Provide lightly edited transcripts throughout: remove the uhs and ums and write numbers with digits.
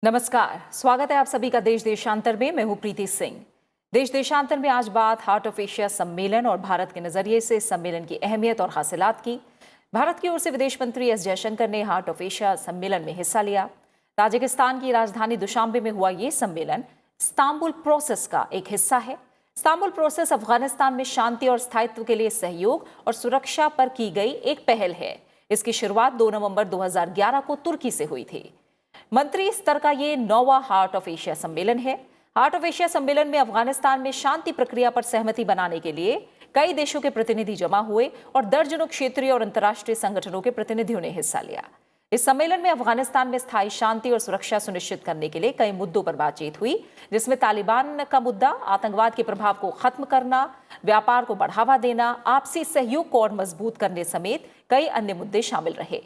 नमस्कार, स्वागत है आप सभी का देश देशांतर में। मैं हूं प्रीति सिंह। देश देशांतर में आज बात हार्ट ऑफ एशिया सम्मेलन और भारत के नजरिए से इस सम्मेलन की अहमियत और हासिलात की। भारत की ओर से विदेश मंत्री एस जयशंकर ने हार्ट ऑफ एशिया सम्मेलन में हिस्सा लिया। ताजिकिस्तान की राजधानी दुशांबे में हुआ ये सम्मेलन इस्तांबुल प्रोसेस का एक हिस्सा है। इस्तांबुल प्रोसेस अफगानिस्तान में शांति और स्थायित्व के लिए सहयोग और सुरक्षा पर की गई एक पहल है। इसकी शुरुआत 2 नवंबर 2011 को तुर्की से हुई थी। मंत्री स्तर का ये 9वां हार्ट ऑफ एशिया सम्मेलन है। हार्ट ऑफ एशिया सम्मेलन में अफगानिस्तान में शांति प्रक्रिया पर सहमति बनाने के लिए कई देशों के प्रतिनिधि जमा हुए और दर्जनों क्षेत्रीय और अंतर्राष्ट्रीय संगठनों के प्रतिनिधियों ने हिस्सा लिया। इस सम्मेलन में अफगानिस्तान में स्थायी शांति और सुरक्षा सुनिश्चित करने के लिए कई मुद्दों पर बातचीत हुई, जिसमें तालिबान का मुद्दा, आतंकवाद के प्रभाव को खत्म करना, व्यापार को बढ़ावा देना, आपसी सहयोग को और मजबूत करने समेत कई अन्य मुद्दे शामिल रहे।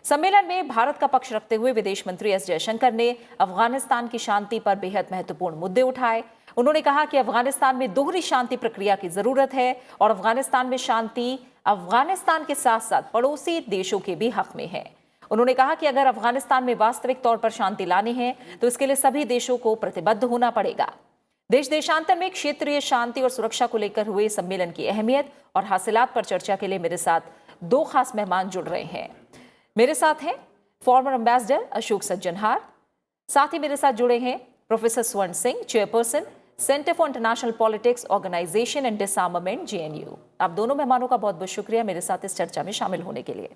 सम्मेलन में भारत का पक्ष रखते हुए विदेश मंत्री एस जयशंकर ने अफगानिस्तान की शांति पर बेहद महत्वपूर्ण मुद्दे उठाए। उन्होंने कहा कि अफगानिस्तान में दोहरी शांति प्रक्रिया की जरूरत है और अफगानिस्तान में शांति अफगानिस्तान के साथ साथ पड़ोसी देशों के भी हक में है। उन्होंने कहा कि अगर अफगानिस्तान में वास्तविक तौर पर शांति लानी है तो इसके लिए सभी देशों को प्रतिबद्ध होना पड़ेगा। देश देशांतर में क्षेत्रीय शांति और सुरक्षा को लेकर हुए सम्मेलन की अहमियत और हासिलात पर चर्चा के लिए मेरे साथ दो खास मेहमान जुड़ रहे हैं। मेरे साथ हैं फॉर्मर एम्बेसडर अशोक सज्जनहार, साथ ही मेरे साथ जुड़े हैं professor Swaran Singh, chairperson centre for international politics organisation and disarmament JNU. आप दोनों मेहमानों का बहुत बहुत शुक्रिया मेरे साथ इस चर्चा में शामिल होने के लिए।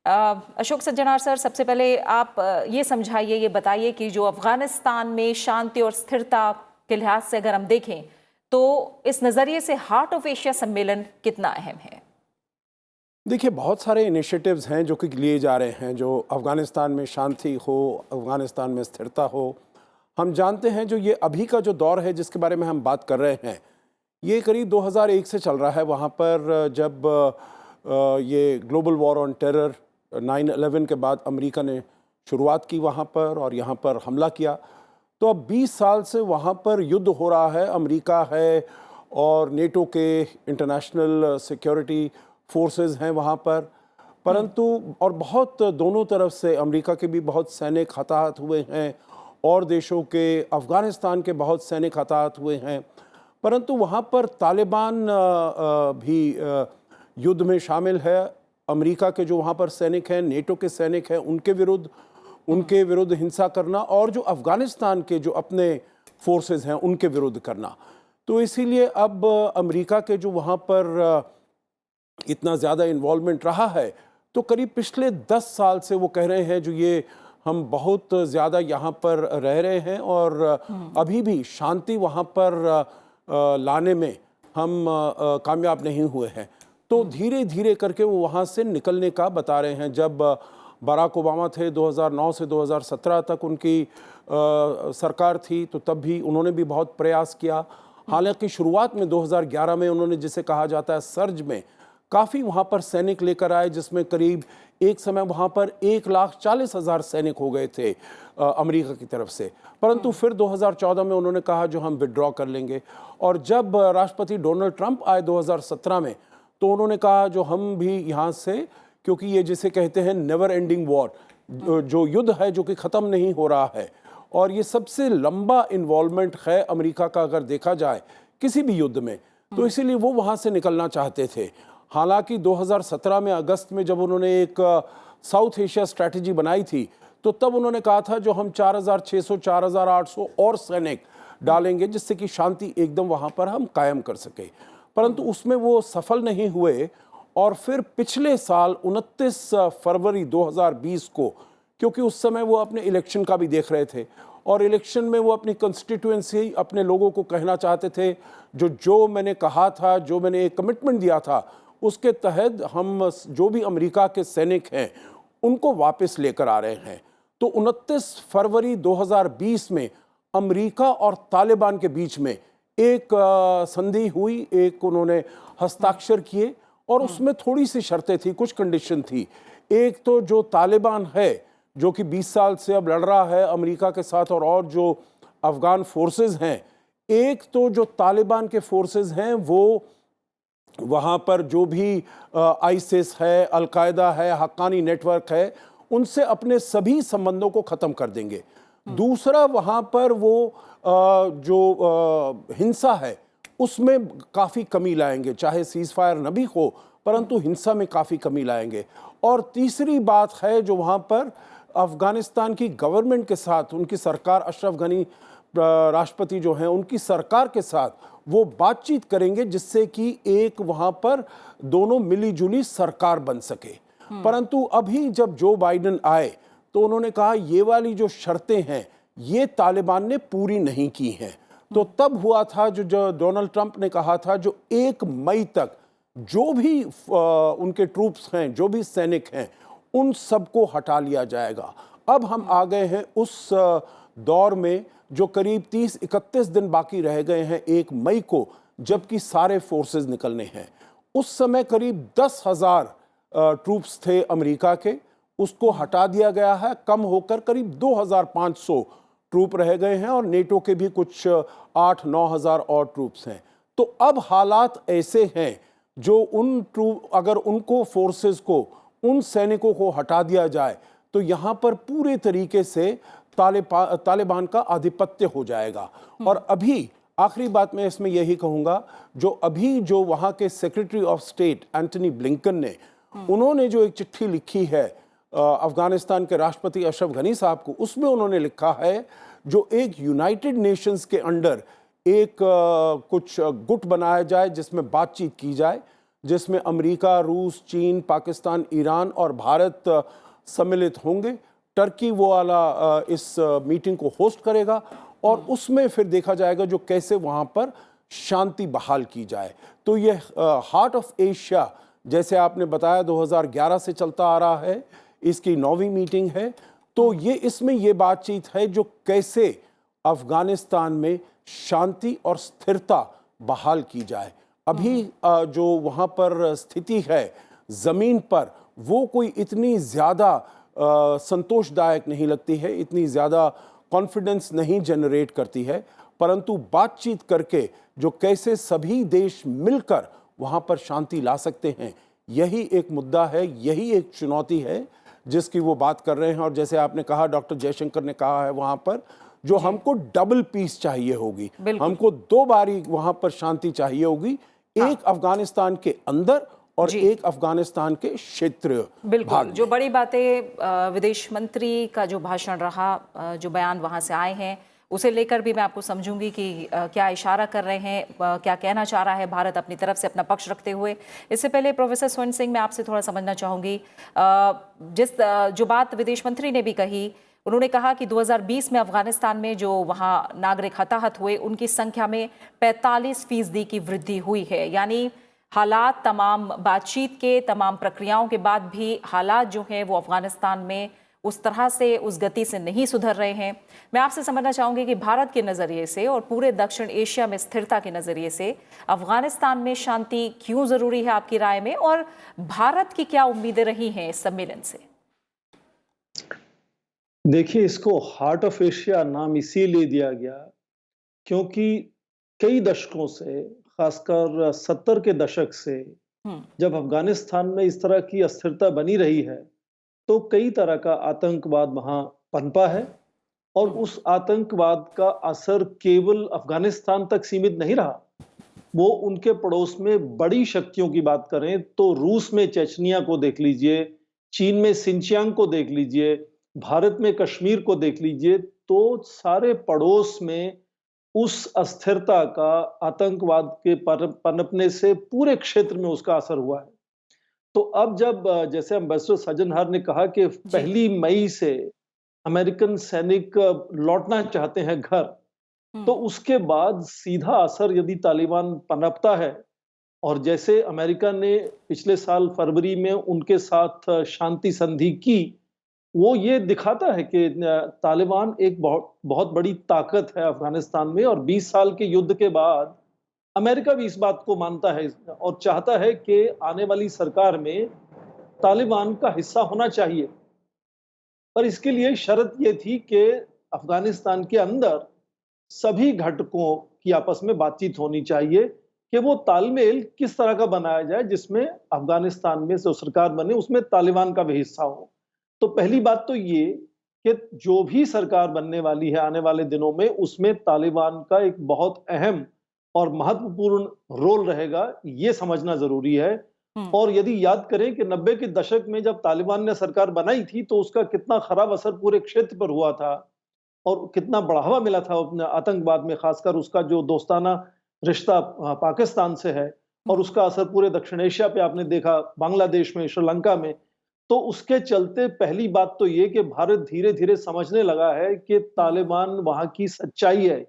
अशोक सज्जनहार सर, सबसे पहले आप ये समझाइए, ये बताइए कि जो अफगानिस्तान में शांति और स्थिरता के लिहाज से अगर हम देखें तो इस नज़रिए से हार्ट ऑफ एशिया सम्मेलन कितना अहम है? देखिए, बहुत सारे इनिशिएटिव्स हैं जो कि लिए जा रहे हैं, जो अफ़गानिस्तान में शांति हो, अफ़गानिस्तान में स्थिरता हो। हम जानते हैं जो ये अभी का जो दौर है जिसके बारे में हम बात कर रहे हैं, ये करीब 2001 से चल रहा है। वहाँ पर जब ये ग्लोबल वॉर ऑन टेरर 9/11 के बाद अमेरिका ने शुरुआत की वहाँ पर और यहाँ पर हमला किया, तो अब 20 साल से वहाँ पर युद्ध हो रहा है। अमेरिका है और नेटो के इंटरनेशनल सिक्योरिटी फोर्सेस हैं वहाँ पर, परंतु और बहुत दोनों तरफ से अमेरिका के भी बहुत सैनिक हताहत हुए हैं और देशों के, अफ़गानिस्तान के बहुत सैनिक हताहत हुए हैं। परंतु वहाँ पर तालिबान भी युद्ध में शामिल है। अमेरिका के जो वहाँ पर सैनिक हैं, नेटो के सैनिक हैं, उनके विरुद्ध हिंसा करना और जो अफ़गानिस्तान के जो अपने फोर्सेस हैं उनके विरुद्ध करना। तो इसीलिए अब अमेरिका के जो वहाँ पर इतना ज़्यादा इन्वॉल्वमेंट रहा है, तो करीब पिछले 10 साल से वो कह रहे हैं जो ये हम बहुत ज़्यादा यहाँ पर रह रहे हैं और अभी भी शांति वहाँ पर लाने में हम कामयाब नहीं हुए हैं। तो धीरे धीरे करके वो वहाँ से निकलने का बता रहे हैं। जब बराक ओबामा थे 2009 से 2017 तक उनकी सरकार थी, तो तब भी उन्होंने भी बहुत प्रयास किया। हालांकि शुरुआत में 2011 में उन्होंने, जिसे कहा जाता है सर्ज में, काफ़ी वहाँ पर सैनिक लेकर आए, जिसमें करीब एक समय वहाँ पर 1,40,000 सैनिक हो गए थे अमेरिका की तरफ से। परंतु फिर 2014 में उन्होंने कहा जो हम विड्रॉ कर लेंगे। और जब राष्ट्रपति डोनाल्ड ट्रंप आए 2017 में, तो उन्होंने कहा जो हम भी यहाँ से, क्योंकि ये जिसे कहते हैं नेवर एंडिंग वॉर, जो युद्ध है जो कि ख़त्म नहीं हो रहा है और ये सबसे लंबा इन्वॉल्वमेंट है अमेरिका का अगर देखा जाए किसी भी युद्ध में, तो इसीलिए वो वहाँ से निकलना चाहते थे। हालांकि 2017 में अगस्त में जब उन्होंने एक साउथ एशिया स्ट्रैटेजी बनाई थी, तो तब उन्होंने कहा था जो हम 4,600 4,800 और सैनिक डालेंगे जिससे कि शांति एकदम वहाँ पर हम कायम कर सके। परंतु उसमें वो सफल नहीं हुए और फिर पिछले साल 29 फरवरी 2020 को, क्योंकि उस समय वो अपने इलेक्शन का भी देख रहे थे और इलेक्शन में वो अपनी कंस्टिट्यूएंसी, अपने लोगों को कहना चाहते थे जो मैंने कहा था, जो मैंने एक कमिटमेंट दिया था, उसके तहत हम जो भी अमेरिका के सैनिक हैं उनको वापस लेकर आ रहे हैं। तो 29 फरवरी 2020 में अमेरिका और तालिबान के बीच में एक संधि हुई, एक उन्होंने हस्ताक्षर किए और उसमें थोड़ी सी शर्तें थी, कुछ कंडीशन थी। एक तो जो तालिबान है जो कि 20 साल से अब लड़ रहा है अमेरिका के साथ और जो अफगान फोर्सेस हैं, एक तो जो तालिबान के फोर्सेस हैं वो वहाँ पर जो भी आईसिस है, अलकायदा है, हक्कानी नेटवर्क है, उनसे अपने सभी संबंधों को ख़त्म कर देंगे। दूसरा वहाँ पर वो जो हिंसा है उसमें काफ़ी कमी लाएंगे, चाहे सीज फायर न भी हो परंतु हिंसा में काफ़ी कमी लाएंगे। और तीसरी बात है जो वहाँ पर अफ़गानिस्तान की गवर्नमेंट के साथ उनकी सरकार, अशरफ गनी राष्ट्रपति जो हैं उनकी सरकार के साथ वो बातचीत करेंगे जिससे कि एक वहाँ पर दोनों मिली जुली सरकार बन सके। परंतु अभी जब जो बाइडेन आए तो उन्होंने कहा ये वाली जो शर्तें हैं ये तालिबान ने पूरी नहीं की हैं। तो तब हुआ था जो डोनाल्ड ट्रंप ने कहा था जो 1 मई तक जो भी उनके ट्रूप्स हैं, जो भी सैनिक हैं, उन सबको हटा लिया जाएगा। अब हम आ गए हैं उस दौर में जो करीब 30-31 दिन बाकी रह गए हैं 1 मई को, जबकि सारे फोर्सेस निकलने हैं। उस समय करीब 10,000 ट्रूप्स थे अमेरिका के, उसको हटा दिया गया है, कम होकर करीब 2,500 ट्रूप रह गए हैं और नेटो के भी कुछ 8-9 हज़ार और ट्रूप्स हैं। तो अब हालात ऐसे हैं जो उन ट्रूप अगर उनको फोर्सेस को, उन सैनिकों को हटा दिया जाए तो यहाँ पर पूरे तरीके से तालिबान का आधिपत्य हो जाएगा। और अभी आखिरी बात मैं इसमें यही कहूँगा, जो वहाँ के secretary of state Antony Blinken ने उन्होंने जो एक चिट्ठी लिखी है अफगानिस्तान के राष्ट्रपति अशरफ गनी साहब को, उसमें उन्होंने लिखा है जो एक यूनाइटेड नेशंस के अंडर एक कुछ गुट बनाया जाए जिसमें बातचीत की जाए, जिसमें अमेरिका, रूस, चीन, पाकिस्तान, ईरान और भारत सम्मिलित होंगे। टर्की वो वाला इस मीटिंग को होस्ट करेगा और उसमें फिर देखा जाएगा जो कैसे वहाँ पर शांति बहाल की जाए। तो ये हार्ट ऑफ एशिया जैसे आपने बताया 2011 से चलता आ रहा है, इसकी 9वीं मीटिंग है। तो ये इसमें ये बातचीत है जो कैसे अफगानिस्तान में शांति और स्थिरता बहाल की जाए। अभी जो वहाँ पर स्थिति है ज़मीन पर वो कोई इतनी ज़्यादा संतोषदायक नहीं लगती है, इतनी ज़्यादा कॉन्फिडेंस नहीं जनरेट करती है, परंतु बातचीत करके जो कैसे सभी देश मिलकर वहाँ पर शांति ला सकते हैं, यही एक मुद्दा है, यही एक चुनौती है जिसकी वो बात कर रहे हैं। और जैसे आपने कहा, डॉक्टर जयशंकर ने कहा है वहाँ पर जो हमको डबल पीस चाहिए होगी, हमको 2 बारी वहाँ पर शांति चाहिए होगी, एक अफगानिस्तान के अंदर और एक अफगानिस्तान के क्षेत्र। बिल्कुल, जो बड़ी बातें विदेश मंत्री का जो भाषण रहा, जो बयान वहाँ से आए हैं, उसे लेकर भी मैं आपको समझूंगी कि क्या इशारा कर रहे हैं, क्या कहना चाह रहा है भारत अपनी तरफ से अपना पक्ष रखते हुए। इससे पहले प्रोफेसर स्वर्ण सिंह, मैं आपसे थोड़ा समझना चाहूँगी, जो बात विदेश मंत्री ने भी कही, उन्होंने कहा कि 2020 में अफगानिस्तान में जो वहाँ नागरिक हताहत हुए उनकी संख्या में 45% की वृद्धि हुई है। यानी हालात तमाम बातचीत के, तमाम प्रक्रियाओं के बाद भी हालात जो हैं वो अफगानिस्तान में उस तरह से, उस गति से नहीं सुधर रहे हैं। मैं आपसे समझना चाहूँगी कि भारत के नज़रिए से और पूरे दक्षिण एशिया में स्थिरता के नज़रिए से अफगानिस्तान में शांति क्यों ज़रूरी है आपकी राय में, और भारत की क्या उम्मीदें रही हैं इस सम्मेलन से? देखिए, इसको हार्ट ऑफ एशिया नाम इसीलिए दिया गया क्योंकि कई दशकों से, खासकर 70 के दशक से जब अफगानिस्तान में इस तरह की अस्थिरता बनी रही है तो कई तरह का आतंकवाद वहां पनपा है और उस आतंकवाद का असर केवल अफगानिस्तान तक सीमित नहीं रहा। वो उनके पड़ोस में बड़ी शक्तियों की बात करें तो रूस में चेचनिया को देख लीजिए, चीन में सिंचियांग को देख लीजिए, भारत में कश्मीर को देख लीजिए, तो सारे पड़ोस में उस अस्थिरता का, आतंकवाद के पनपने से पूरे क्षेत्र में उसका असर हुआ है। तो अब जब जैसे एम्बेसडर सज्जनहार ने कहा कि 1 मई से अमेरिकन सैनिक लौटना चाहते हैं घर, तो उसके बाद सीधा असर यदि तालिबान पनपता है, और जैसे अमेरिका ने पिछले साल फरवरी में उनके साथ शांति संधि की, वो ये दिखाता है कि तालिबान एक बहुत बड़ी ताकत है अफगानिस्तान में। और 20 साल के युद्ध के बाद अमेरिका भी इस बात को मानता है और चाहता है कि आने वाली सरकार में तालिबान का हिस्सा होना चाहिए। पर इसके लिए शर्त ये थी कि अफगानिस्तान के अंदर सभी घटकों की आपस में बातचीत होनी चाहिए कि वो तालमेल किस तरह का बनाया जाए जिसमें अफगानिस्तान में जो सरकार बने उसमें तालिबान का भी हिस्सा हो। तो पहली बात तो ये कि जो भी सरकार बनने वाली है आने वाले दिनों में, उसमें तालिबान का एक बहुत अहम और महत्वपूर्ण रोल रहेगा, ये समझना जरूरी है। और यदि याद करें कि 90 के दशक में जब तालिबान ने सरकार बनाई थी तो उसका कितना खराब असर पूरे क्षेत्र पर हुआ था और कितना बढ़ावा मिला था अपने आतंकवाद में, खासकर उसका जो दोस्ताना रिश्ता पाकिस्तान से है, और उसका असर पूरे दक्षिण एशिया पे आपने देखा, बांग्लादेश में, श्रीलंका में। तो उसके चलते पहली बात तो ये कि भारत धीरे धीरे समझने लगा है कि तालिबान वहां की सच्चाई है।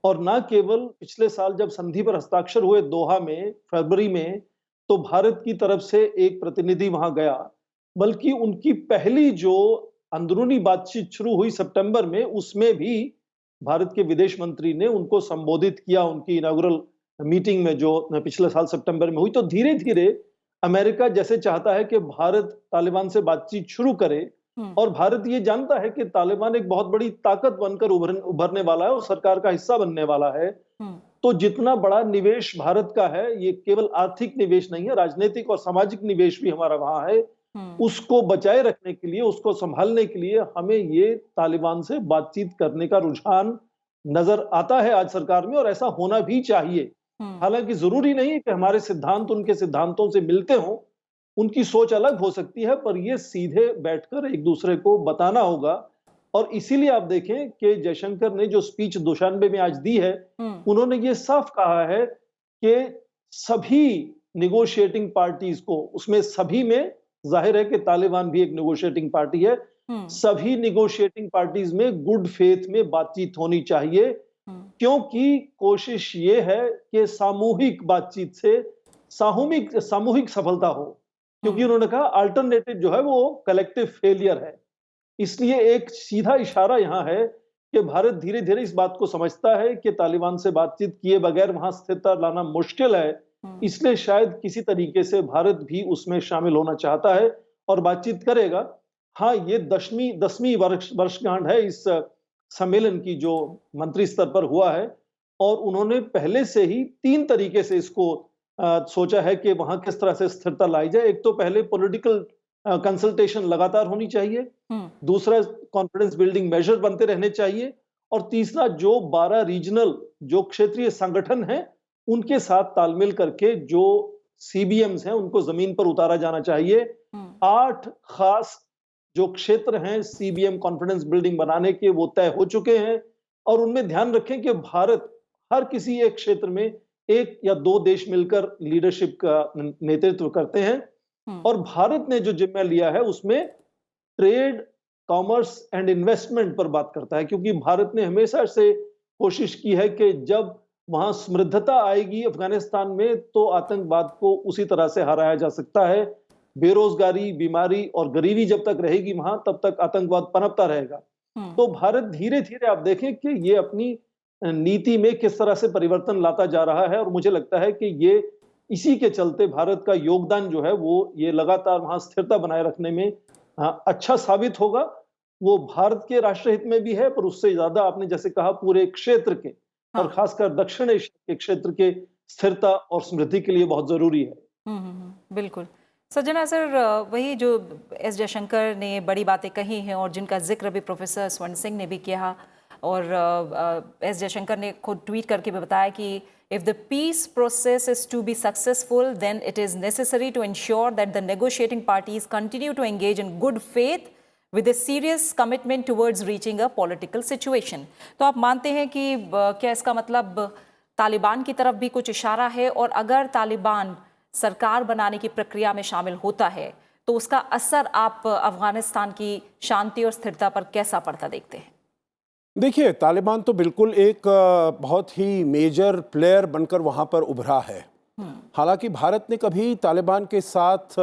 और ना केवल पिछले साल जब संधि पर हस्ताक्षर हुए दोहा में फरवरी में, तो भारत की तरफ से एक प्रतिनिधि वहां गया, बल्कि उनकी पहली जो अंदरूनी बातचीत शुरू हुई सितंबर में, उसमें भी भारत के विदेश मंत्री ने उनको संबोधित किया उनकी इनॉग्रल मीटिंग में जो पिछले साल सितंबर में हुई। तो धीरे धीरे अमेरिका जैसे चाहता है कि भारत तालिबान से बातचीत शुरू करे, और भारत ये जानता है कि तालिबान एक बहुत बड़ी ताकत बनकर उभरने वाला है और सरकार का हिस्सा बनने वाला है। तो जितना बड़ा निवेश भारत का है, ये केवल आर्थिक निवेश नहीं है, राजनीतिक और सामाजिक निवेश भी हमारा वहां है। उसको बचाए रखने के लिए, उसको संभालने के लिए हमें ये तालिबान से बातचीत करने का रुझान नजर आता है आज सरकार में, और ऐसा होना भी चाहिए। हालांकि जरूरी नहीं है कि हमारे सिद्धांत उनके सिद्धांतों से मिलते हों, उनकी सोच अलग हो सकती है, पर ये सीधे बैठकर एक दूसरे को बताना होगा। और इसीलिए आप देखें कि जयशंकर ने जो स्पीच दुशानबे में आज दी है, उन्होंने ये साफ कहा है कि सभी निगोशिएटिंग पार्टीज को, उसमें सभी में जाहिर है कि तालिबान भी एक निगोशिएटिंग पार्टी है, सभी निगोशिएटिंग पार्टीज में गुड फेथ में बातचीत होनी चाहिए, क्योंकि कोशिश ये है कि सामूहिक बातचीत से सामूहिक सफलता हो, क्योंकि उन्होंने कहा अल्टरनेटिव जो है वो कलेक्टिव फेलियर है। इसलिए एक सीधा इशारा यहां है कि भारत धीरे धीरे इस बात को समझता है कि तालिबान से बातचीत किए बगैर वहां स्थिरता लाना मुश्किल है, इसलिए शायद किसी तरीके से भारत भी उसमें शामिल होना चाहता है और बातचीत करेगा। हाँ, ये 10वीं वर्षगांठ है इस सम्मेलन की जो मंत्री स्तर पर हुआ है, और उन्होंने पहले से ही 3 तरीके से इसको सोचा है कि वहां किस तरह से स्थिरता लाई जाए। एक तो पहले पॉलिटिकल कंसल्टेशन लगातार होनी चाहिए, दूसरा कॉन्फिडेंस बिल्डिंग मेजर बनते रहने चाहिए, और तीसरा जो 12 रीजनल जो क्षेत्रीय संगठन हैं उनके साथ तालमेल करके जो सीबीएम्स हैं उनको जमीन पर उतारा जाना चाहिए। 8 खास जो क्षेत्र हैं सीबीएम कॉन्फिडेंस बिल्डिंग बनाने के, वो तय हो चुके हैं, और उनमें ध्यान रखें कि भारत हर किसी एक क्षेत्र में 1 या 2 देश मिलकर लीडरशिप का नेतृत्व करते हैं। और भारत ने जो जिम्मा लिया है उसमें ट्रेड, कॉमर्स एंड इन्वेस्टमेंट पर बात करता है, क्योंकि भारत ने हमेशा से कोशिश की है कि जब वहां समृद्धता आएगी अफगानिस्तान में, तो आतंकवाद को उसी तरह से हराया जा सकता है। बेरोजगारी, बीमारी और गरीबी जब तक रहेगी वहां, तब तक आतंकवाद पनपता रहेगा। तो भारत धीरे धीरे आप देखें कि ये अपनी नीति में किस तरह से परिवर्तन लाता जा रहा है, और मुझे लगता है कि ये इसी के चलते भारत का योगदान जो है वो ये लगातार वहां स्थिरता बनाए रखने में अच्छा साबित होगा। वो भारत के राष्ट्रहित में भी है, पर उससे ज्यादा आपने जैसे कहा पूरे क्षेत्र के, और खासकर दक्षिण एशिया के क्षेत्र के स्थिरता और समृद्धि के लिए बहुत जरूरी है। बिल्कुल सज्जना सर, वही जो एस जयशंकर ने बड़ी बातें कही हैं और जिनका जिक्र भी प्रोफेसर स्वर्ण सिंह ने भी किया, और एस जयशंकर ने खुद ट्वीट करके भी बताया कि if the peace process is to be successful, then it is necessary to ensure that the negotiating parties continue to engage in good faith with a serious commitment towards reaching a political situation. तो आप मानते हैं कि क्या इसका मतलब तालिबान की तरफ भी कुछ इशारा है, और अगर तालिबान सरकार बनाने की प्रक्रिया में शामिल होता है तो उसका असर आप अफगानिस्तान की शांति और स्थिरता पर कैसा पड़ता देखते हैं? देखिए, तालिबान तो बिल्कुल एक बहुत ही मेजर प्लेयर बनकर वहाँ पर उभरा है। हालांकि भारत ने कभी तालिबान के साथ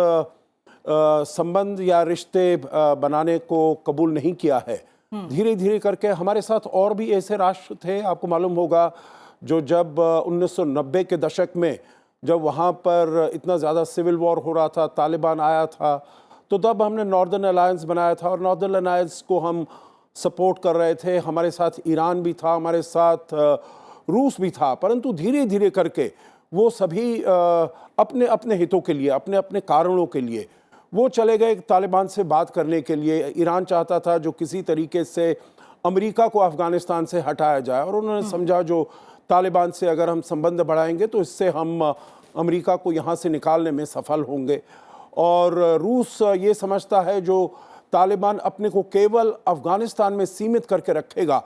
संबंध या रिश्ते बनाने को कबूल नहीं किया है। धीरे धीरे करके हमारे साथ और भी ऐसे राष्ट्र थे, आपको मालूम होगा, जो जब 1990 के दशक में जब वहाँ पर इतना ज़्यादा सिविल वॉर हो रहा था, तालिबान आया था, तो तब हमने नॉर्दर्न अलायंस बनाया था, और नॉर्दर्न अलायंस को हम सपोर्ट कर रहे थे। हमारे साथ ईरान भी था, हमारे साथ रूस भी था, परंतु धीरे धीरे करके वो सभी अपने अपने हितों के लिए, अपने अपने कारणों के लिए वो चले गए तालिबान से बात करने के लिए। ईरान चाहता था जो किसी तरीके से अमेरिका को अफ़गानिस्तान से हटाया जाए, और उन्होंने समझा जो तालिबान से अगर हम संबंध बढ़ाएंगे तो इससे हम अमेरिका को यहाँ से निकालने में सफल होंगे। और रूस ये समझता है जो तालिबान अपने को केवल अफ़गानिस्तान में सीमित करके रखेगा,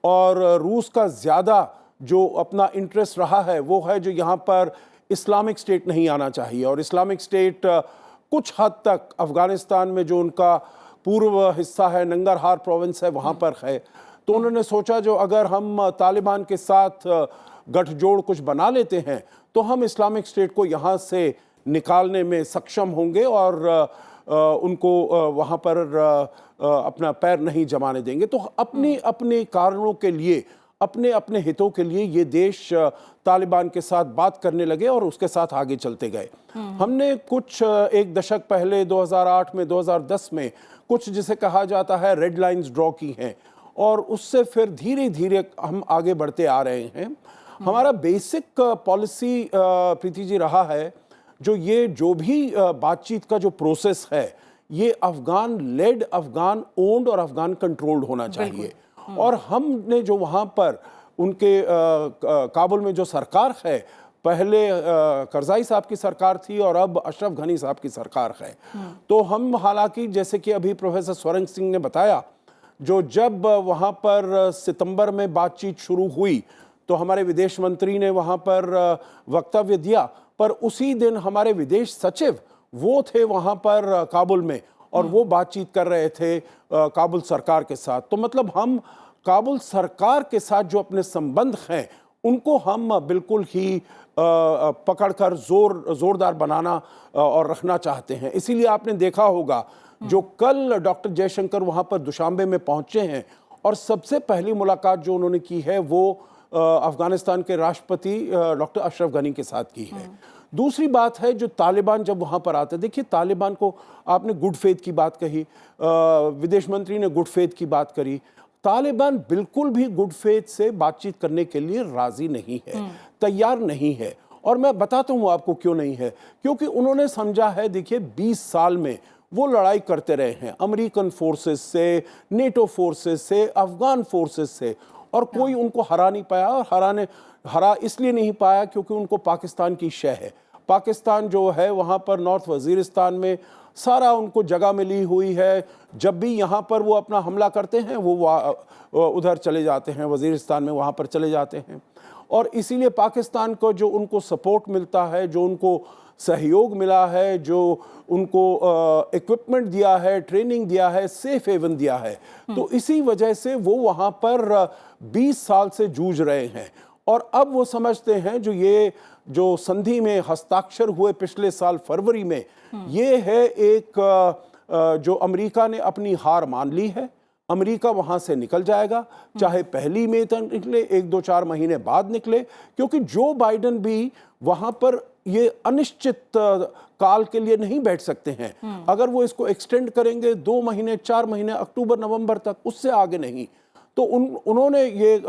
और रूस का ज़्यादा जो अपना इंटरेस्ट रहा है वो है जो यहाँ पर इस्लामिक स्टेट नहीं आना चाहिए। और इस्लामिक स्टेट कुछ हद तक अफ़गानिस्तान में जो उनका पूर्व हिस्सा है, नंगरहार प्रोविंस है, वहाँ पर है। तो उन्होंने सोचा जो अगर हम तालिबान के साथ गठजोड़ कुछ बना लेते हैं तो हम इस्लामिक स्टेट को यहाँ से निकालने में सक्षम होंगे और उनको वहाँ पर अपना पैर नहीं जमाने देंगे। तो अपने अपने कारणों के लिए, अपने अपने हितों के लिए ये देश तालिबान के साथ बात करने लगे और उसके साथ आगे चलते गए। हमने कुछ एक दशक पहले 2008 में, 2010 में कुछ जिसे कहा जाता है रेड लाइंस ड्रॉ की हैं, और उससे फिर धीरे धीरे हम आगे बढ़ते आ रहे हैं। हमारा बेसिक पॉलिसी प्रीति जी रहा है जो ये जो भी बातचीत का जो प्रोसेस है ये अफगान लेड, अफगान ओन्ड और अफगान कंट्रोल्ड होना चाहिए। और हमने जो वहाँ पर उनके काबुल में जो सरकार है, पहले करज़ाई साहब की सरकार थी और अब अशरफ गनी साहब की सरकार है। तो हम हालांकि जैसे कि अभी प्रोफेसर स्वरंग सिंह ने बताया, जो जब वहाँ पर सितंबर में बातचीत शुरू हुई तो हमारे विदेश मंत्री ने वहाँ पर वक्तव्य दिया, पर उसी दिन हमारे विदेश सचिव वो थे वहाँ पर काबुल में और वो बातचीत कर रहे थे काबुल सरकार के साथ। तो मतलब हम काबुल सरकार के साथ जो अपने संबंध हैं उनको हम बिल्कुल ही पकड़कर जोरदार बनाना और रखना चाहते हैं। इसीलिए आपने देखा होगा जो कल डॉक्टर जयशंकर वहाँ पर दुशांबे में पहुँचे हैं और सबसे पहली मुलाकात जो उन्होंने की है वो अफगानिस्तान के राष्ट्रपति डॉक्टर अशरफ गनी के साथ की है। दूसरी बात है जो तालिबान जब वहाँ पर आते, देखिए तालिबान को आपने गुड फेथ की बात कही, विदेश मंत्री ने गुड फेथ की बात करी। तालिबान बिल्कुल भी गुड फेथ से बातचीत करने के लिए राजी नहीं है, तैयार नहीं है। और मैं बताता हूँ आपको क्यों नहीं है, क्योंकि उन्होंने समझा है, देखिए 20 साल में वो लड़ाई करते रहे हैं अमेरिकन फोर्सेस से, नेटो फोर्सेस से, अफगान फोर्सेस से, और कोई उनको हरा नहीं पाया। और हरा इसलिए नहीं पाया क्योंकि उनको पाकिस्तान की शय है। पाकिस्तान जो है वहाँ पर नॉर्थ वजीरिस्तान में सारा उनको जगह मिली हुई है। जब भी यहाँ पर वो अपना हमला करते हैं वो उधर चले जाते हैं, वजीरिस्तान में वहाँ पर चले जाते हैं। और इसीलिए पाकिस्तान को जो उनको सपोर्ट मिलता है, जो उनको सहयोग मिला है, जो उनको इक्विपमेंट दिया है, ट्रेनिंग दिया है, सेफ हेवन दिया है, तो इसी वजह से वो वहाँ पर 20 साल से जूझ रहे हैं। और अब वो समझते हैं ये जो संधि में हस्ताक्षर हुए पिछले साल फरवरी में, ये है एक जो अमेरिका ने अपनी हार मान ली है। अमेरिका वहाँ से निकल जाएगा, चाहे पहली मई तक निकले, 1-2-4 महीने बाद निकले, क्योंकि जो बाइडेन भी वहाँ पर ये अनिश्चित काल के लिए नहीं बैठ सकते हैं। अगर वो इसको एक्सटेंड करेंगे 2 महीने, 4 महीने, अक्टूबर नवंबर तक, उससे आगे नहीं। तो उन्होंने ये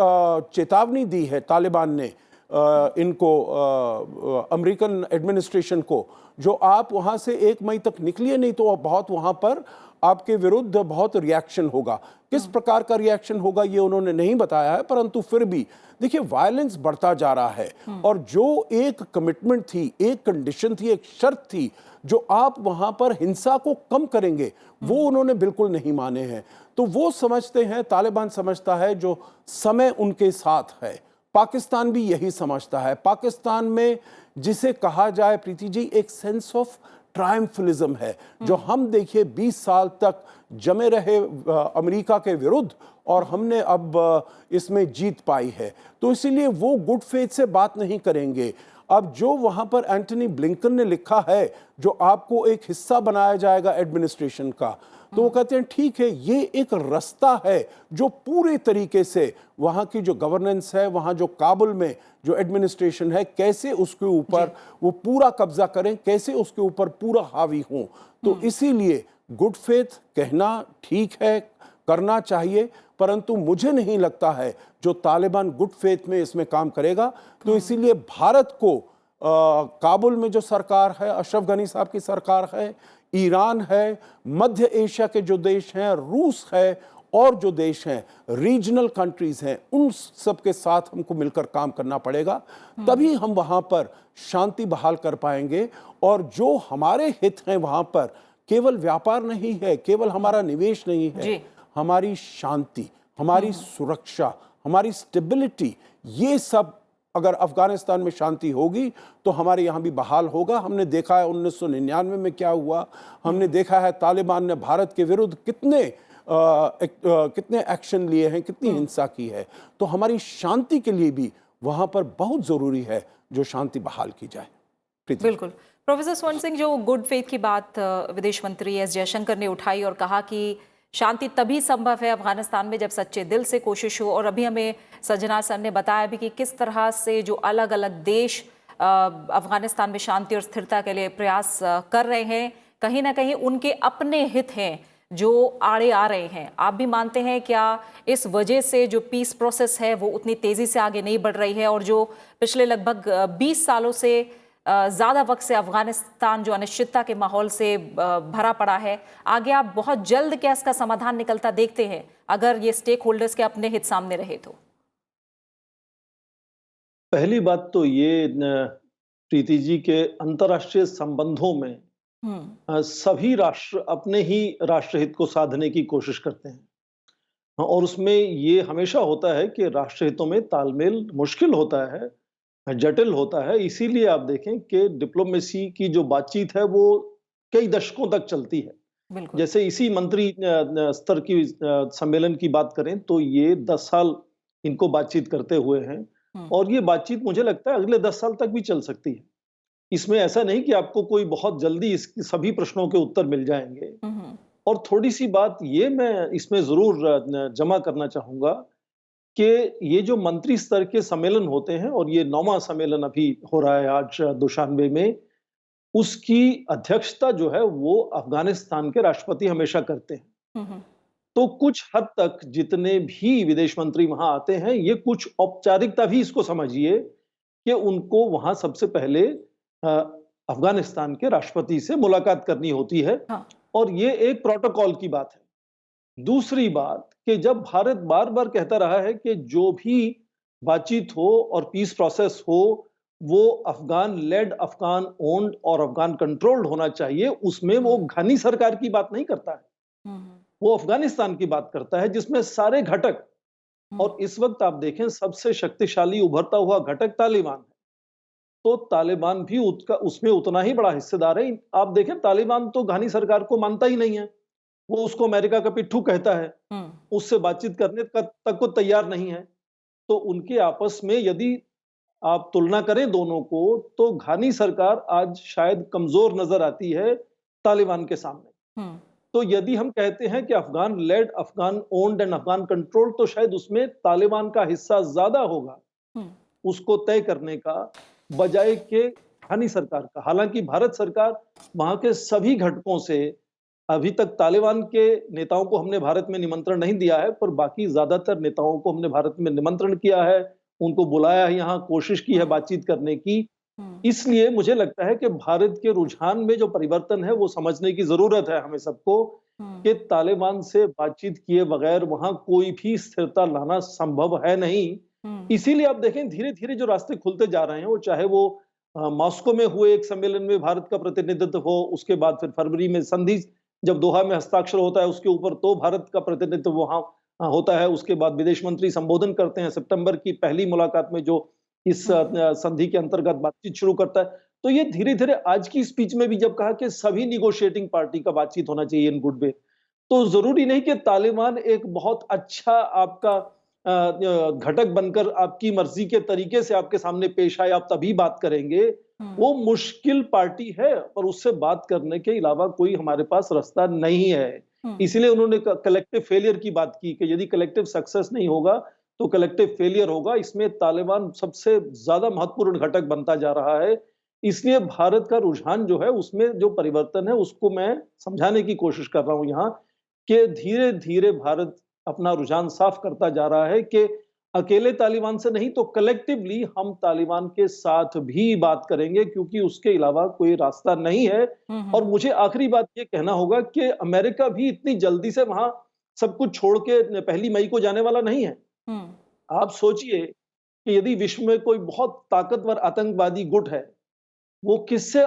चेतावनी दी है तालिबान ने इनको, अमेरिकन एडमिनिस्ट्रेशन को, जो आप वहाँ से 1 मई तक निकलिए नहीं तो बहुत वहाँ पर आपके विरुद्ध बहुत रिएक्शन होगा। किस प्रकार का रिएक्शन होगा ये उन्होंने नहीं बताया है, परंतु फिर भी देखिए वायलेंस बढ़ता जा रहा है। और जो एक कमिटमेंट थी, एक कंडीशन थी, एक शर्त थी जो आप वहाँ पर हिंसा को कम करेंगे, वो उन्होंने बिल्कुल नहीं माने हैं। तो वो समझते हैं, तालिबान समझता है जो समय उनके साथ है। पाकिस्तान भी यही समझता है। पाकिस्तान में जिसे कहा जाए प्रीति जी एक सेंस ऑफ ट्रायम्फलिज्म है, जो हम देखिए 20 साल तक जमे रहे अमेरिका के विरुद्ध, और हमने अब इसमें जीत पाई है। तो इसीलिए वो गुड फेथ से बात नहीं करेंगे। अब जो वहाँ पर एंटनी ब्लिंकन ने लिखा है जो आपको एक हिस्सा बनाया जाएगा एडमिनिस्ट्रेशन का, तो वो कहते हैं ठीक है, ये एक रास्ता है जो पूरे तरीके से वहाँ की जो गवर्नेंस है, वहाँ जो काबुल में जो एडमिनिस्ट्रेशन है, कैसे उसके ऊपर वो पूरा कब्जा करें, कैसे उसके ऊपर पूरा हावी हों। तो इसीलिए गुड फेथ कहना ठीक है, करना चाहिए, परंतु मुझे नहीं लगता है जो तालिबान गुड फेथ में इसमें काम करेगा। तो इसीलिए भारत को काबुल में जो सरकार है, अशरफ गनी साहब की सरकार है, ईरान है, मध्य एशिया के जो देश हैं, रूस है, और जो देश हैं, रीजनल कंट्रीज हैं, उन सब के साथ हमको मिलकर काम करना पड़ेगा। तभी हम वहाँ पर शांति बहाल कर पाएंगे। और जो हमारे हित हैं वहाँ पर केवल व्यापार नहीं है, केवल हमारा निवेश नहीं है, हमारी शांति, हमारी सुरक्षा, हमारी स्टेबिलिटी, ये सब अगर अफगानिस्तान में शांति होगी तो हमारे यहाँ भी बहाल होगा। हमने देखा है 1999 में क्या हुआ, हमने देखा है तालिबान ने भारत के विरुद्ध कितने एक्शन लिए हैं, कितनी हिंसा की है। तो हमारी शांति के लिए भी वहाँ पर बहुत ज़रूरी है जो शांति बहाल की जाए। बिल्कुल। प्रोफेसर स्वर्ण सिंह, जो गुड फेथ की बात विदेश मंत्री एस जयशंकर ने उठाई और कहा कि शांति तभी संभव है अफगानिस्तान में जब सच्चे दिल से कोशिश हो, और अभी हमें सज्जनार सर ने बताया भी कि किस तरह से जो अलग अलग देश अफगानिस्तान में शांति और स्थिरता के लिए प्रयास कर रहे हैं, कहीं ना कहीं उनके अपने हित हैं जो आड़े आ रहे हैं। आप भी मानते हैं क्या इस वजह से जो पीस प्रोसेस है वो उतनी तेज़ी से आगे नहीं बढ़ रही है, और जो पिछले लगभग 20 सालों से ज़्यादा वक्त से अफगानिस्तान जो अनिश्चितता के माहौल से भरा पड़ा है, आगे आप बहुत जल्द क्या इसका समाधान निकलता देखते हैं अगर ये स्टेक होल्डर्स के अपने हित सामने रहे तो? पहली बात तो ये प्रीति जी के अंतर्राष्ट्रीय संबंधों में सभी राष्ट्र अपने ही राष्ट्रहित को साधने की कोशिश करते हैं। और उसमें ये हमेशा होता है कि राष्ट्रहितों में तालमेल मुश्किल होता है, जटिल होता है। इसीलिए आप देखें कि डिप्लोमेसी की जो बातचीत है वो कई दशकों तक चलती है। जैसे इसी मंत्री स्तर की सम्मेलन की बात करें तो ये 10 साल इनको बातचीत करते हुए हैं, और ये बातचीत मुझे लगता है अगले 10 साल तक भी चल सकती है। इसमें ऐसा नहीं कि आपको कोई बहुत जल्दी इस सभी प्रश्नों के उत्तर मिल जाएंगे। और थोड़ी सी बात ये मैं इसमें जरूर जमा करना चाहूंगा कि ये जो मंत्री स्तर के सम्मेलन होते हैं, और ये 9वां सम्मेलन अभी हो रहा है आज दुशानबे में, उसकी अध्यक्षता जो है वो अफगानिस्तान के राष्ट्रपति हमेशा करते हैं। तो कुछ हद तक जितने भी विदेश मंत्री वहां आते हैं, ये कुछ औपचारिकता भी इसको समझिए कि उनको वहां सबसे पहले अफगानिस्तान के राष्ट्रपति से मुलाकात करनी होती है। और ये एक प्रोटोकॉल की बात है। दूसरी बात कि जब भारत बार बार कहता रहा है कि जो भी बातचीत हो और पीस प्रोसेस हो वो अफगान लेड, अफगान ओन्ड और अफगान कंट्रोल्ड होना चाहिए, उसमें वो घनी सरकार की बात नहीं करता है, वो अफगानिस्तान की बात करता है जिसमें सारे घटक, और इस वक्त आप देखें सबसे शक्तिशाली उभरता हुआ घटक तालिबान है, तो तालिबान भी उसमें उतना ही बड़ा हिस्सेदार है। आप देखें तालिबान तो घानी सरकार को मानता ही नहीं है, वो उसको अमेरिका का पिट्ठू कहता है, उससे बातचीत करने तक को तैयार नहीं है। तो उनके आपस में यदि आप तुलना करें दोनों को, तो घानी सरकार आज शायद कमजोर नजर आती है तालिबान के सामने। तो यदि हम कहते हैं कि Afghan led, Afghan owned and Afghan controlled, तो शायद उसमें तालिबान का हिस्सा ज्यादा होगा उसको तय करने का, बजाय के घानी सरकार का। हालांकि भारत सरकार वहां के सभी घटकों से, अभी तक तालिबान के नेताओं को हमने भारत में निमंत्रण नहीं दिया है, पर बाकी ज्यादातर नेताओं को हमने भारत में निमंत्रण किया है, उनको बुलाया है, यहाँ कोशिश की है बातचीत करने की। इसलिए मुझे लगता है कि भारत के रुझान में जो परिवर्तन है वो समझने की जरूरत है हमें सबको, कि तालिबान से बातचीत किए बगैर वहां कोई भी स्थिरता लाना संभव है नहीं। इसीलिए आप देखें धीरे धीरे जो रास्ते खुलते जा रहे हैं, वो चाहे वो मॉस्को में हुए एक सम्मेलन में भारत का प्रतिनिधित्व हो, उसके बाद फिर फरवरी में संधि जब दोहा में हस्ताक्षर होता है उसके ऊपर तो भारत का प्रतिनिधित्व वहां होता है, उसके बाद विदेश मंत्री संबोधन करते हैं, सितंबर की पहली मुलाकात में जो इस संधि के अंतर्गत बातचीत शुरू करता है। तो ये धीरे धीरे आज की स्पीच में भी जब कहा कि सभी निगोशिएटिंग पार्टी का बातचीत होना चाहिए इन गुड वे, तो जरूरी नहीं कि तालिबान एक बहुत अच्छा आपका घटक बनकर आपकी मर्जी के तरीके से आपके सामने पेश आए, आप तभी बात करेंगे। वो मुश्किल पार्टी है, पर उससे बात करने के अलावा कोई हमारे पास रास्ता नहीं है। इसलिए उन्होंने कलेक्टिव फेलियर की बात की कि यदि कलेक्टिव सक्सेस नहीं होगा तो कलेक्टिव फेलियर होगा। इसमें तालिबान सबसे ज्यादा महत्वपूर्ण घटक बनता जा रहा है। इसलिए भारत का रुझान जो है उसमें जो परिवर्तन है उसको मैं समझाने की कोशिश कर रहा हूं यहाँ, कि धीरे धीरे भारत अपना रुझान साफ करता जा रहा है कि अकेले तालिबान से नहीं तो कलेक्टिवली हम तालिबान के साथ भी बात करेंगे, क्योंकि उसके अलावा कोई रास्ता नहीं है। और मुझे आखिरी बात ये कहना होगा कि अमेरिका भी इतनी जल्दी से वहां सब कुछ छोड़ के 1 मई को जाने वाला नहीं है। आप सोचिए कि यदि विश्व में कोई बहुत ताकतवर आतंकवादी गुट है, वो किससे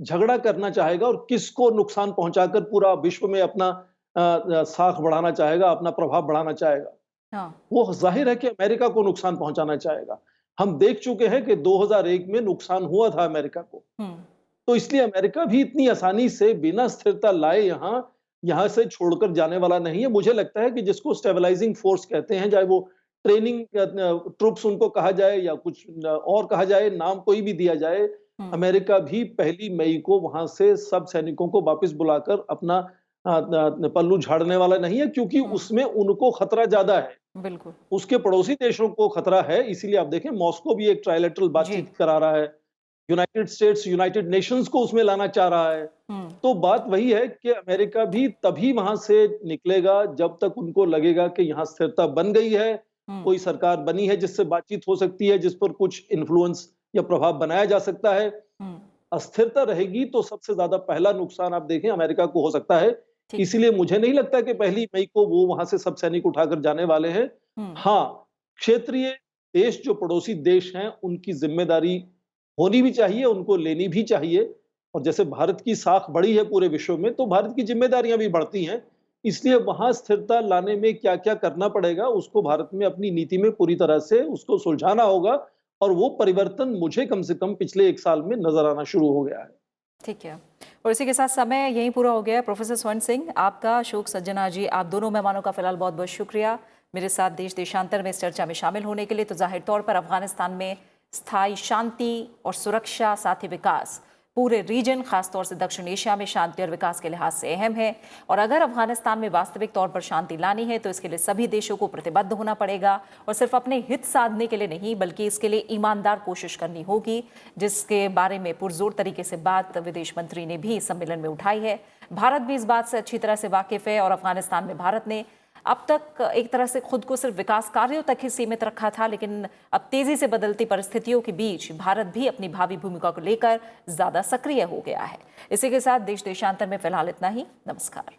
झगड़ा करना चाहेगा और किसको नुकसान पहुंचाकर पूरा विश्व में अपना साख बढ़ाना चाहेगा, अपना प्रभाव बढ़ाना चाहेगा। हाँ। वो जाहिर है कि अमेरिका को नुकसान पहुंचाना चाहेगा। हम देख चुके हैं कि 2001 में नुकसान हुआ था अमेरिका को। तो इसलिए अमेरिका भी इतनी आसानी से बिना स्थिरता लाए यहाँ से छोड़कर जाने वाला नहीं है। मुझे लगता है कि जिसको स्टेबलाइजिंग फोर्स कहते हैं, चाहे वो ट्रेनिंग ट्रूप्स उनको कहा जाए या कुछ और कहा जाए, नाम कोई भी दिया जाए, अमेरिका भी 1 मई को वहां से सब सैनिकों को वापस बुलाकर अपना पल्लू झाड़ने वाला नहीं है, क्योंकि उसमें उनको खतरा ज्यादा है। बिल्कुल। उसके पड़ोसी देशों को खतरा है। इसीलिए आप देखें, मॉस्को भी एक ट्रायलैटरल बातचीत करा रहा है, यूनाइटेड स्टेट्स यूनाइटेड नेशंस को उसमें लाना चाह रहा है। तो बात वही है कि अमेरिका भी तभी वहां से निकलेगा जब तक उनको लगेगा कि यहाँ स्थिरता बन गई है, कोई सरकार बनी है जिससे बातचीत हो सकती है, जिस पर कुछ इन्फ्लुएंस या प्रभाव बनाया जा सकता है। अस्थिरता रहेगी तो सबसे ज्यादा पहला नुकसान आप देखें अमेरिका को हो सकता है। इसीलिए मुझे नहीं लगता कि 1 मई को वो वहां से सब सैनिक उठाकर जाने वाले हैं। हाँ, क्षेत्रीय देश जो पड़ोसी देश हैं उनकी जिम्मेदारी होनी भी चाहिए, उनको लेनी भी चाहिए। और जैसे भारत की साख बढ़ी है पूरे विश्व में, तो भारत की जिम्मेदारियां भी बढ़ती हैं। इसलिए वहां स्थिरता लाने में क्या क्या करना पड़ेगा, उसको भारत में अपनी नीति में पूरी तरह से उसको सुलझाना होगा। और वो परिवर्तन मुझे कम से कम पिछले 1 साल में नजर आना शुरू हो गया है। ठीक है, और इसी के साथ समय यहीं पूरा हो गया है। प्रोफेसर स्वर्ण सिंह, आपका, अशोक सज्जना जी, आप दोनों मेहमानों का फिलहाल बहुत बहुत शुक्रिया मेरे साथ देश देशांतर में इस चर्चा में शामिल होने के लिए। तो जाहिर तौर पर अफगानिस्तान में स्थायी शांति और सुरक्षा, साथ ही विकास पूरे रीजन, खासतौर से दक्षिण एशिया में शांति और विकास के लिहाज से अहम है। और अगर अफगानिस्तान में वास्तविक तौर पर शांति लानी है तो इसके लिए सभी देशों को प्रतिबद्ध होना पड़ेगा, और सिर्फ अपने हित साधने के लिए नहीं बल्कि इसके लिए ईमानदार कोशिश करनी होगी, जिसके बारे में पुरजोर तरीके से बात विदेश मंत्री ने भी सम्मेलन में उठाई है। भारत भी इस बात से अच्छी तरह से वाकिफ है, और अफगानिस्तान में भारत ने अब तक एक तरह से खुद को सिर्फ विकास कार्यों तक ही सीमित रखा था, लेकिन अब तेजी से बदलती परिस्थितियों के बीच भारत भी अपनी भावी भूमिका को लेकर ज्यादा सक्रिय हो गया है। इसी के साथ देश देशांतर में फिलहाल इतना ही। नमस्कार।